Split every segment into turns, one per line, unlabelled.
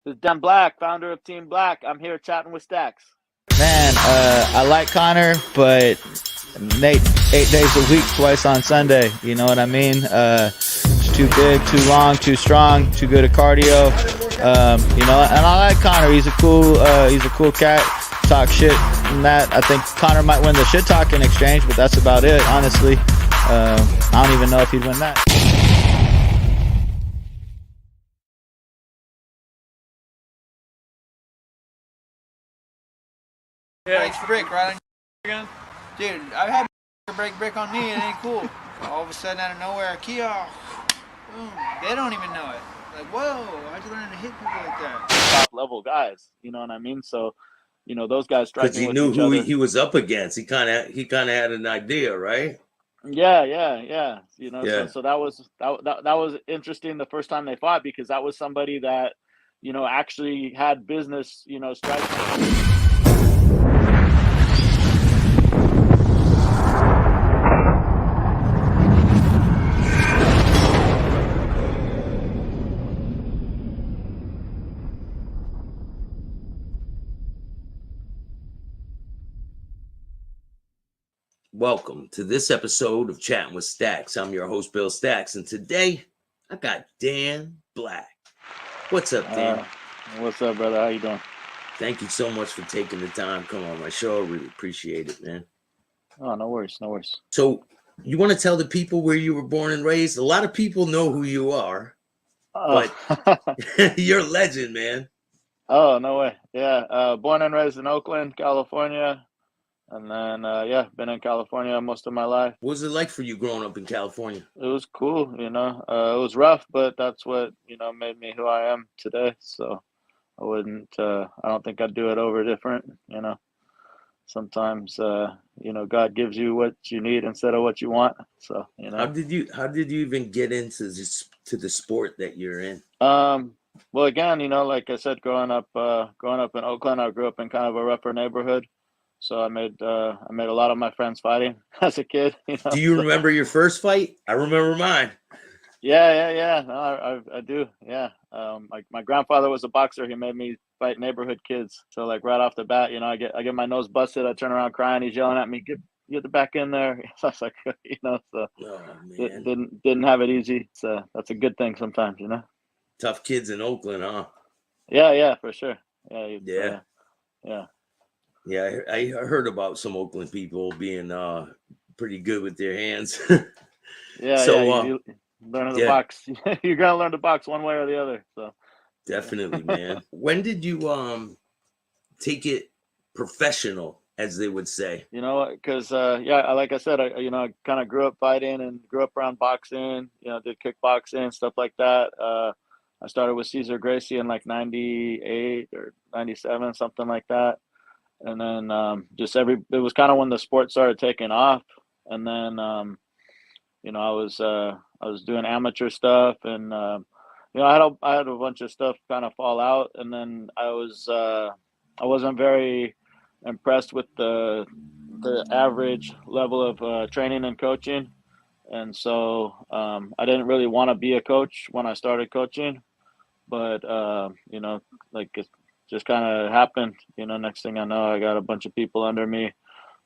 This is Dan Black, founder of Team Black. I'm here chatting with Staxx.
Man, I like Connor, but Nate, 8 days a week, twice on Sunday. You know what I mean? It's too big, too long, too strong, too good at cardio. You know, and I like Connor. He's a cool cat. Talk shit and that. I think Connor might win the shit talking exchange, but that's about it, honestly. I don't even know if he'd win that.
Yeah, it's brick right on again. Dude, I've had break brick on me. It ain't cool. All of a sudden, out of nowhere, Kia, boom. They don't even know it. Like, whoa, how'd you learn to hit people like that?
Top level guys, you know what I mean? So, you know, those guys striking
because he
with
knew
each
who
other.
he was up against. He kind of had an idea, right?
Yeah. You know,
Yeah.
so that was interesting the first time they fought, because that was somebody that, you know, actually had business, you know, striking.
Welcome to this episode of Chattin with Staxx. I'm your host, Bill Staxx, and today I got Dan Black. What's up, Dan?
What's up, brother? How you doing?
Thank you so much for taking the time to come on my show. I really appreciate it, man.
Oh, no worries.
So, you want to tell the people where you were born and raised? A lot of people know who you are, but you're a legend, man.
Oh, no way. Yeah, born and raised in Oakland, California. And then, been in California most of my life.
What was it like for you growing up in California?
It was cool, you know. It was rough, but that's what, you know, made me who I am today. So I don't think I'd do it over different, you know. Sometimes, you know, God gives you what you need instead of what you want. So, you know.
How did you even get into the sport that you're in?
Well, again, you know, like I said, growing up in Oakland, I grew up in kind of a rougher neighborhood. So I made a lot of my friends fighting as a kid. You know,
Do you
so.
remember your first fight? I remember mine.
Yeah. No, I do. Yeah. My grandfather was a boxer. He made me fight neighborhood kids. So like right off the bat, you know, I get my nose busted. I turn around crying. He's yelling at me, get the back in there. So I was like, you know, so
Oh man,
didn't have it easy. So that's a good thing sometimes, you know.
tough kids in Oakland, huh?
Yeah, for sure. Yeah, yeah.
Yeah, I heard about some Oakland people being pretty good with their hands.
Yeah.
So
You learn to
yeah,
box. You're gonna learn to box one way or the other. So
definitely, man. When did you take it professional, as they would say?
You know, because like I said, I kind of grew up fighting and grew up around boxing. You know, did kickboxing, stuff like that. I started with Cesar Gracie in like '98 or '97, something like that. And then it was kind of when the sport started taking off. And then you know, I was doing amateur stuff, and you know, I had a bunch of stuff kind of fall out, and then I wasn't very impressed with the average level of training and coaching, and so I didn't really want to be a coach when I started coaching, but you know, like it just kind of happened. You know, next thing I know, I got a bunch of people under me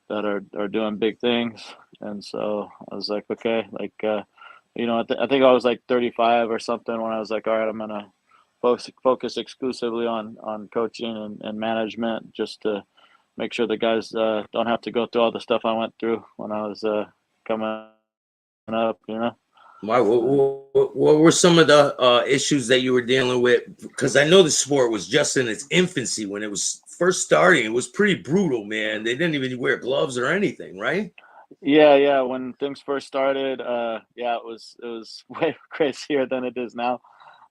that are doing big things, and so I was like, okay, like you know, I think I was like 35 or something when I was like, all right, I'm gonna focus exclusively on coaching and management, just to make sure the guys don't have to go through all the stuff I went through when I was coming up, you know.
Why? What were some of the issues that you were dealing with? Because I know the sport was just in its infancy when it was first starting. It was pretty brutal, man. They didn't even wear gloves or anything, right?
Yeah. When things first started, yeah, it was way crazier than it is now.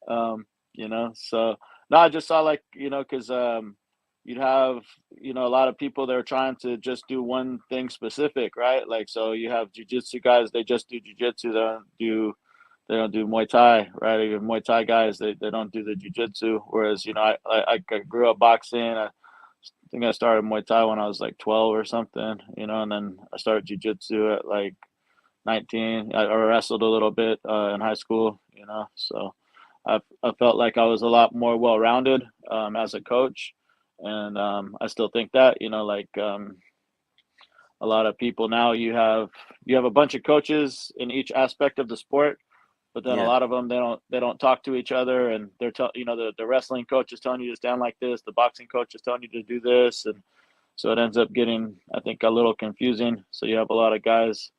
You know, so no, I just saw, like, you know, because you'd have, you know, a lot of people that are trying to just do one thing specific, right? Like, so you have jujitsu guys, they just do jujitsu, they don't do Muay Thai, right? You have Muay Thai guys, they don't do the jujitsu. Whereas, you know, I grew up boxing. I think I started Muay Thai when I was like 12 or something, you know, and then I started jujitsu at like 19. I wrestled a little bit in high school, you know, so I felt like I was a lot more well-rounded as a coach, and I still think that, like a lot of people now, you have a bunch of coaches in each aspect of the sport, but then a
Yeah.
lot of them they don't talk to each other, and the wrestling coach is telling you to stand like this, the boxing coach is telling you to do this, and so it ends up getting, I think, a little confusing. So you have a lot of guys.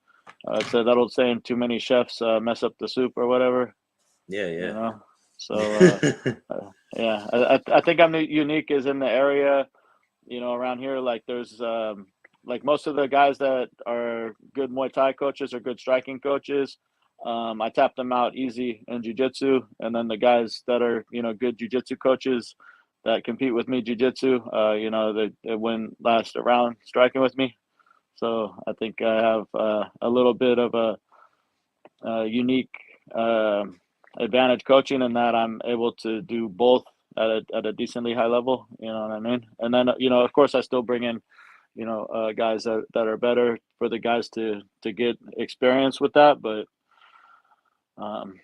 It's that old saying, too many chefs mess up the soup or whatever,
Yeah,
you
yeah.
know. So yeah, I think I'm unique is in the area, around here. Like there's like most of the guys that are good Muay Thai coaches or good striking coaches. I tap them out easy in jiu-jitsu, and then the guys that are good jiu-jitsu coaches that compete with me jiu-jitsu, they win last round striking with me. So I think I have a little bit of a unique advantage coaching in that I'm able to do both at a decently high level. You know what I mean? And then of course, I still bring in guys that are better for the guys to get experience with that. But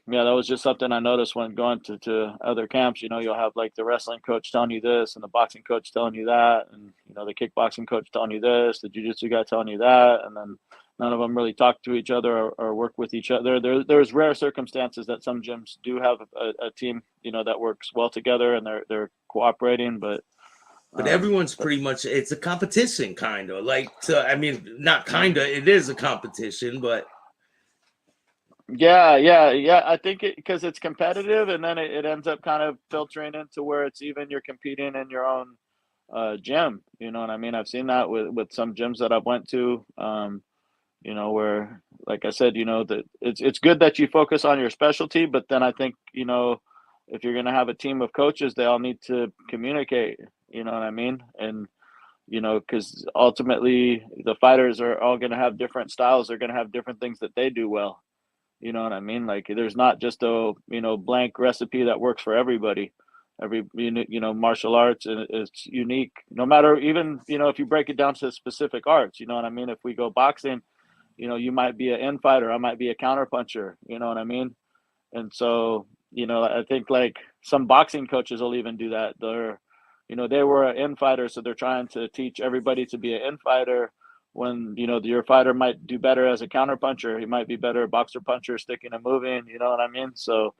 yeah, that was just something I noticed when going to other camps. You'll have like the wrestling coach telling you this, and the boxing coach telling you that, and the kickboxing coach telling you this, the jiu-jitsu guy telling you that, and then none of them really talk to each other or work with each other. There's rare circumstances that some gyms do have a team that works well together and they're cooperating, but
But everyone's pretty much, it's a competition, kind of like, I mean, not kind of, it is a competition, but
yeah. I think because it's competitive, and then it ends up kind of filtering into where it's even you're competing in your own gym. You know what I mean? I've seen that with some gyms that I've went to. Where, like I said, that it's good that you focus on your specialty, but then I think if you're going to have a team of coaches, they all need to communicate. You know what I mean? And because ultimately the fighters are all going to have different styles. They're going to have different things that they do well. You know what I mean? Like there's not just a blank recipe that works for everybody. Every martial arts it's unique. No matter even if you break it down to specific arts. You know what I mean? If we go boxing, you might be an in fighter, I might be a counter puncher. You know what I mean? And so I think like some boxing coaches will even do that. They were an in fighter, so they're trying to teach everybody to be an in fighter when your fighter might do better as a counter puncher. He might be better boxer puncher, sticking and moving. You know what I mean? So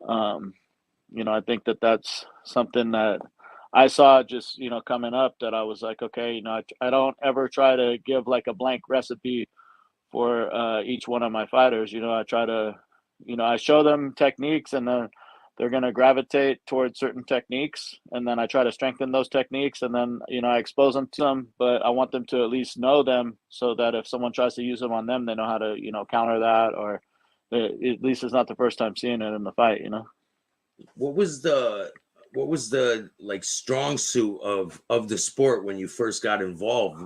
um, I think that's something that I saw just coming up, that I was like, okay, I don't ever try to give like a blank recipe for each one of my fighters. I try to I show them techniques, and then they're going to gravitate towards certain techniques, and then I try to strengthen those techniques, and then I expose them to them, but I want them to at least know them, so that if someone tries to use them on them, they know how to counter that, or at least it's not the first time seeing it in the fight.
what was the like strong suit of the sport when you first got involved?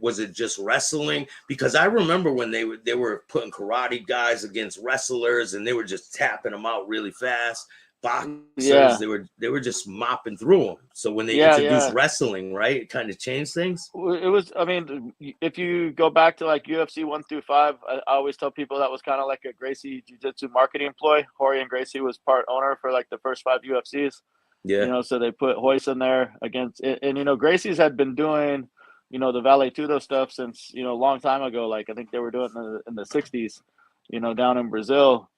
Was it just wrestling? Because I remember when they were putting karate guys against wrestlers, and they were just tapping them out really fast. Boxers,
Yeah,
they were just mopping through them. So when they introduced
yeah.
wrestling, right, it kind of changed things.
It was, I mean, if you go back to like UFC 1 through 5, I always tell people that was kind of like a Gracie Jiu-Jitsu marketing ploy. Jorge Gracie was part owner for like the first 5 UFCs,
Yeah,
so they put Royce in there against, and Gracie's had been doing, the Vale Tudo stuff since, a long time ago. Like I think they were doing it in the 60s, down in Brazil.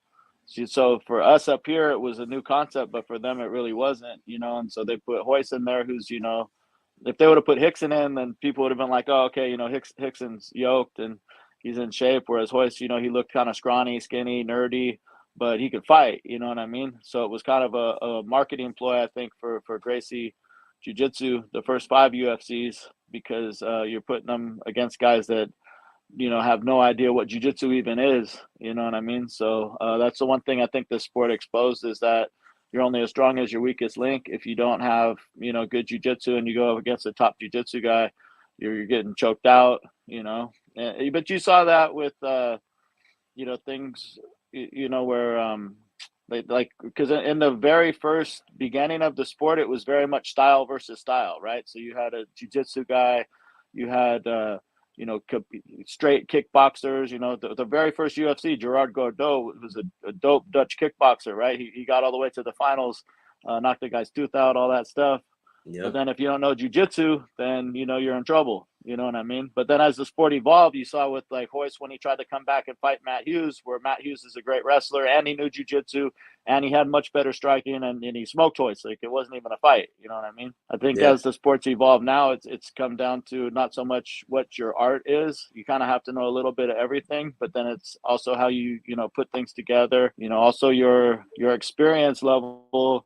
So for us up here, it was a new concept, but for them, it really wasn't, and so they put Royce in there, who's, if they would have put Hickson in, then people would have been like, oh, okay, Hickson's yoked and he's in shape. Whereas Royce, he looked kind of scrawny, skinny, nerdy, but he could fight, you know what I mean? So it was kind of a marketing ploy, I think, for Gracie Jiu-Jitsu, the first 5 UFCs, because you're putting them against guys that, have no idea what jiu-jitsu even is, you know what I mean? So that's the one thing I think the sport exposed, is that you're only as strong as your weakest link. If you don't have, good jiu-jitsu and you go up against a top jiu-jitsu guy, you're getting choked out, but you saw that with, things, where, like, because in the very first beginning of the sport, it was very much style versus style, right? So you had a jiu-jitsu guy, you had, straight kickboxers. The very first UFC, Gerard Gordeau was a dope Dutch kickboxer, right? He got all the way to the finals, knocked the guy's tooth out, all that stuff.
Yep.
But then if you don't know jiu-jitsu, then you're in trouble. You know what I mean? But then as the sport evolved, you saw with like Royce when he tried to come back and fight Matt Hughes, where Matt Hughes is a great wrestler and he knew jiu-jitsu and he had much better striking and he smoked Royce. Like it wasn't even a fight. You know what I mean? I think as the sports evolve now, it's come down to not so much what your art is. You kind of have to know a little bit of everything, but then it's also how you put things together. Also your experience level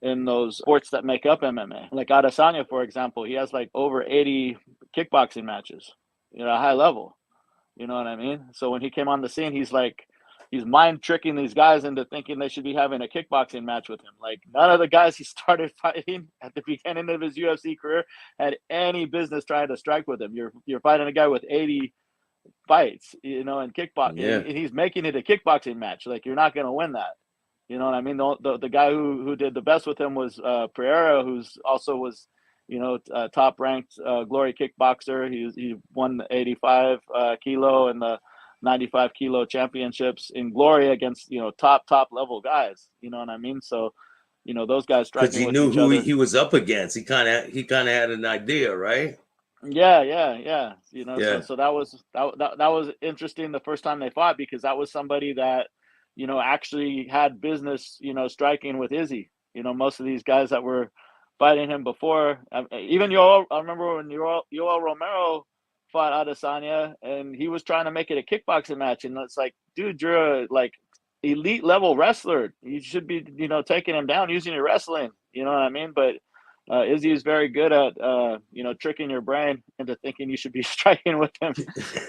in those sports that make up MMA. Like Adesanya, for example, he has like over 80 kickboxing matches, high level. You know what I mean? So when he came on the scene, he's mind tricking these guys into thinking they should be having a kickboxing match with him. Like none of the guys he started fighting at the beginning of his UFC career had any business trying to strike with him. You're fighting a guy with 80 fights, in kickboxing, and he's making it a kickboxing match. Like you're not going to win that. You know what I mean? The guy who did the best with him was Pereira, who's also was, top ranked glory kickboxer. He won the 85 kilo and the 95 kilo championships in glory against top level guys. You know what I mean? So, those guys striking
because he
with
knew
each
who
other.
he was up against. He kind of had an idea, right?
Yeah.
Yeah.
So that was interesting the first time they fought, because that was somebody that actually had business, striking with Izzy. Most of these guys that were fighting him before, even I remember when Yoel Romero fought Adesanya, and he was trying to make it a kickboxing match, and it's like, dude, you're a like elite level wrestler. You should be, taking him down using your wrestling. You know what I mean? But Izzy is very good at, tricking your brain into thinking you should be striking with him.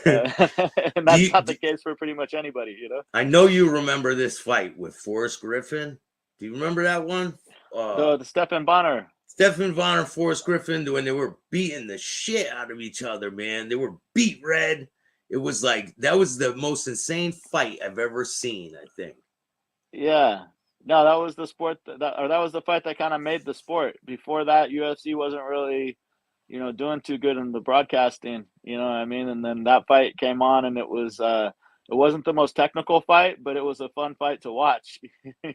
And that's not the case for pretty much anybody,
I know you remember this fight with Forrest Griffin. Do you remember that one?
The Stephan Bonner.
Stephan Bonner, Forrest Griffin, when they were beating the shit out of each other, man. They were beat red. It was like, that was the most insane fight I've ever seen, I think.
Yeah. No, that was the sport that was the fight that kind of made the sport. Before that, UFC wasn't really, doing too good in the broadcasting. You know what I mean? And then that fight came on, and it wasn't the most technical fight, but it was a fun fight to watch.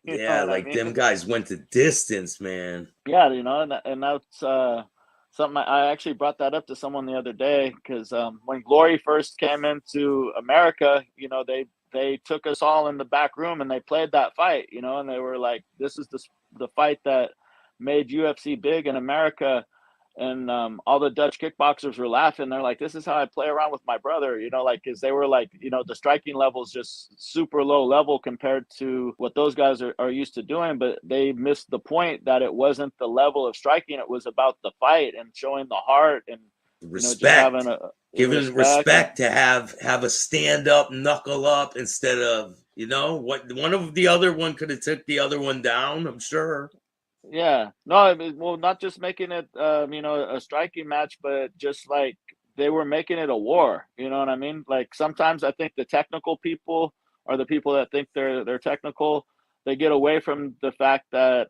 Yeah, like them guys went the distance, man.
Yeah, and that's something I actually brought that up to someone the other day, because when Glory first came into America, they took us all in the back room and they played that fight, and they were like, this is the fight that made UFC big in America. And all the Dutch kickboxers were laughing. They're like, this is how I play around with my brother, because they were like, the striking level is just super low level compared to what those guys are used to doing. But they missed the point that it wasn't the level of striking. It was about the fight and showing the heart and
respect.
Just having
giving respect to have a stand up, knuckle up instead of, one of the other one could have took the other one down, I'm sure.
Yeah, no, I mean, well, not just making it, a striking match, but just like they were making it a war. You know what I mean? Like sometimes I think the technical people are the people that think they're technical. They get away from the fact that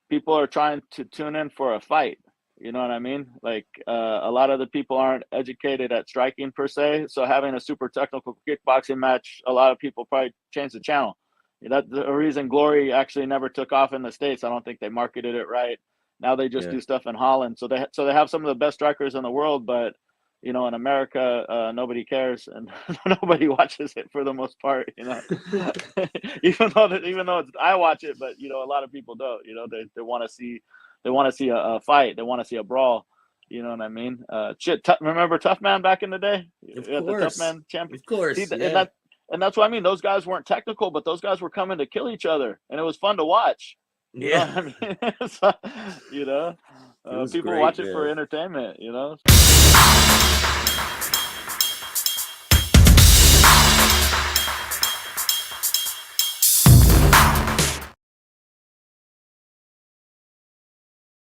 people are trying to tune in for a fight. You know what I mean? Like a lot of the people aren't educated at striking per se. So having a super technical kickboxing match, a lot of people probably change the channel. That's the reason Glory actually never took off in the States. I don't think they marketed it right. Now they just do stuff in Holland. So they have some of the best strikers in the world, but in America, nobody cares and nobody watches it for the most part. Even though I watch it, but a lot of people don't. They want to see a fight. They want to see a brawl. You know what I mean? Remember Tough Man back in the day?
Of course.
The Tough Man champion.
Of course.
See, and that's what I mean. Those guys weren't technical, but those guys were coming to kill each other, and it was fun to watch. You know what I mean? So, people
great,
watch it
man.
for entertainment.